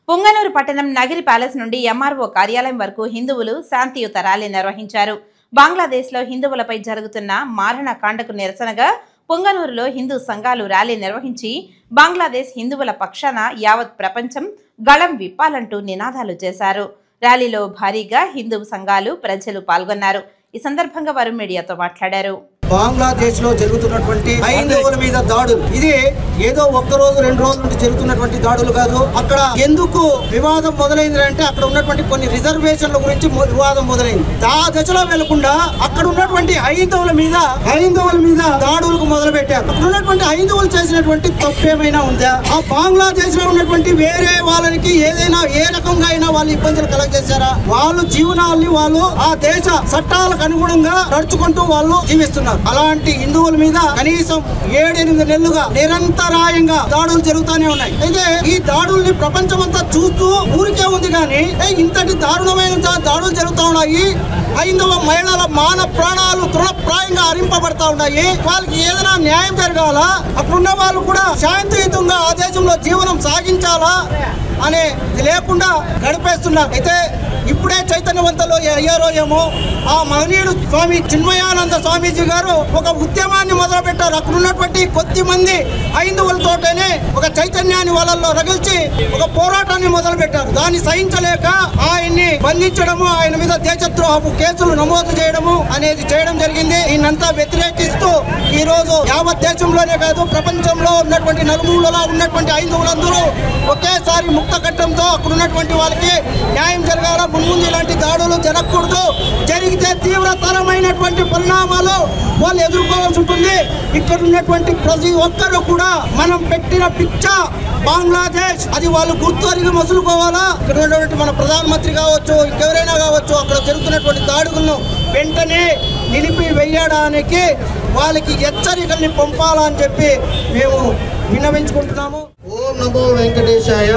పుంగనూరు పట్టణం నగిరి ప్యాలెస్ నుండి ఎంఆర్ఓ కార్యాలయం వరకు హిందువులు శాంతియుత ర్యాలీ నిర్వహించారు. బంగ్లాదేశ్లో హిందువులపై జరుగుతున్న మారణకాండకు నిరసనగా పుంగనూరులో హిందూ సంఘాలు ర్యాలీ నిర్వహించి బంగ్లాదేశ్ హిందువుల పక్షాన యావత్ ప్రపంచం గళం విప్పాలంటూ నినాదాలు చేశారు. ర్యాలీలో భారీగా హిందూ సంఘాలు ప్రజలు పాల్గొన్నారు. ఈ సందర్భంగా వారు మీడియాతో మాట్లాడారు. బంగ్లాదేశ్ లో జరుగుతున్నటువంటి హైందవుల మీద దాడులు ఇది ఏదో ఒక్క రోజు రెండు రోజుల నుండి జరుగుతున్నటువంటి దాడులు కాదు. అక్కడ ఎందుకు వివాదం మొదలైంది అంటే అక్కడ ఉన్నటువంటి కొన్ని రిజర్వేషన్ల గురించి వివాదం మొదలైంది. ఆ దశలో వెళ్లకుండా అక్కడ ఉన్నటువంటి హైందవుల మీద దాడులకు మొదలు పెట్టారు. అక్కడ ఉన్నటువంటి హైందవులు చేసినటువంటి తప్పేమైనా ఉందా? ఆ బంగ్లాదేశ్ లో ఉన్నటువంటి వేరే వాళ్ళకి ఏదైనా ఏ రకంగా అయినా వాళ్ళు ఇబ్బందులు కలగజేశారా? వాళ్ళు జీవనాల్ని వాళ్ళు ఆ దేశ చట్టాలకు అనుగుణంగా నడుచుకుంటూ వాళ్ళు జీవిస్తున్నారు. అలాంటి హిందువుల మీద కనీసం 7-8 నెలలుగా నిరంతరాయంగా దాడులు జరుగుతూనే ఉన్నాయి. అయితే ఈ దాడుల్ని ప్రపంచమంతా చూస్తూ ఊరికే ఉంది కానీ ఇంతటి దారుణమైన దాడులు జరుగుతూ ఉన్నాయి. హైందవ మహిళల మాన ప్రాణాలు తృణప్రాయంగా హరింపబడతా ఉన్నాయి. వాళ్ళకి ఏదైనా న్యాయం జరగాల, అక్కడున్న వాళ్ళు కూడా శాంతియుతంగా ఆ దేశంలో జీవనం సాగించాలా అనే లేకుండా గడిపేస్తున్నారు. అయితే ఇప్పుడే చైతన్యవంతులు అయ్యారో ఏమో ఆ మహనీయుడు స్వామి చిన్మయానంద స్వామీజీ గారు ఒక ఉద్యమాన్ని మొదలు పెట్టారు. అక్కడ ఉన్నటువంటి కొద్ది మంది హైందవులతోటనే ఒక చైతన్యాన్ని వాళ్ళల్లో రగిల్చి ఒక పోరాటాన్ని మొదలు పెట్టారు. దాన్ని సహించలేక ఆయన్ని బంధించడము, ఆయన మీద దేశద్రోహపు కేసులు నమోదు చేయడము అనేది చేయడం జరిగింది. దీన్నంతా వ్యతిరేకిస్తూ ఈ రోజు యావత్ దేశంలోనే కాదు ప్రపంచంలో ఉన్నటువంటి నలుమూలలో ఉన్నటువంటి హైందవులందరూ ఒకేసారి ముక్త ఘట్టంతో అక్కడ ఉన్నటువంటి వాళ్ళకి న్యాయం జరగాల. ముందు ఇలాంటి దాడులు జరగకూడదు. జరిగితే తీవ్రతరమైనటువంటి పరిణామాలు వాళ్ళు ఎదుర్కోవాల్సి ఉంటుంది. ఇక్కడ ఉన్నటువంటి ప్రతి ఒక్కరూ కూడా మనం పెట్టిన పిచ్చ బంగ్లాదేశ్ అది వాళ్ళు గుర్తురిగి మసులుకోవాలా. ఇక్కడ ఉన్నటువంటి మన ప్రధానమంత్రి కావచ్చు, ఇంకెవరైనా కావచ్చు, అక్కడ జరుగుతున్నటువంటి దాడులను వెంటనే నిలిపి వేయడానికి వాళ్ళకి హెచ్చరికల్ని పంపాలని చెప్పి మేము విన్నవించుకుంటున్నాము. ఓం నమో వెంకటేశాయ.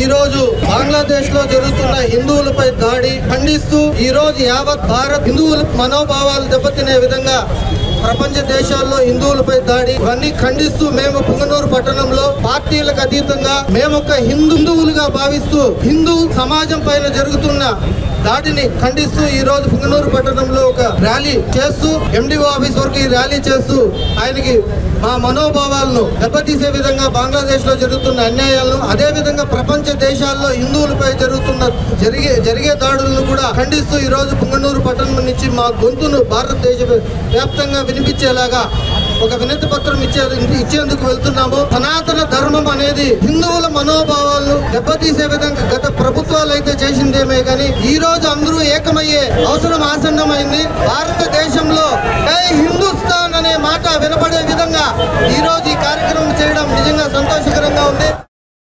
ఈ రోజు బంగ్లాదేశ్ లో జరుగుతున్న హిందువులపై దాడి ఖండిస్తూ ఈ రోజు యావత్ భారత్ హిందువుల మనోభావాలు దెబ్బతినే విధంగా ప్రపంచ దేశాల్లో హిందువులపై దాడి ఇవన్నీ ఖండిస్తూ మేము పుంగనూరు పట్టణంలో పార్టీలకు అతీతంగా మేము ఒక హిందువులుగా భావిస్తూ హిందూ సమాజం పైన జరుగుతున్న దాడిని ఖండిస్తూ ఈ రోజు పుంగనూరు పట్టణంలో ఒక ర్యాలీ చేస్తూ ఎండిఓ ఆఫీస్ వరకు ఈ ర్యాలీ చేస్తూ ఆయనకి మా మనోభావాలను దెబ్బతీసే విధంగా బంగ్లాదేశ్ లో జరుగుతున్న అన్యాయాలను అదే విధంగా ప్రపంచ దేశాల్లో హిందువులపై జరిగే దాడులను కూడా ఖండిస్తూ ఈ రోజు పుంగనూరు పట్టణం నుంచి మా గొంతును భారతదేశ వ్యాప్తంగా వినిపించేలాగా ఒక వినతి పత్రం ఇచ్చేందుకు వెళ్తున్నాము. సనాతన ధర్మం అనేది హిందువుల మనోభావాలను దెబ్బతీసే విధంగా గత ప్రభుత్వాలు అయితే చేసిందేమే కానీ ఈ రోజు అందరూ ఏకమయ్యే అవసరం ఆసన్నమైంది. భారతదేశంలో జై హిందుస్థాన్ అనే మాట వినపడే విధంగా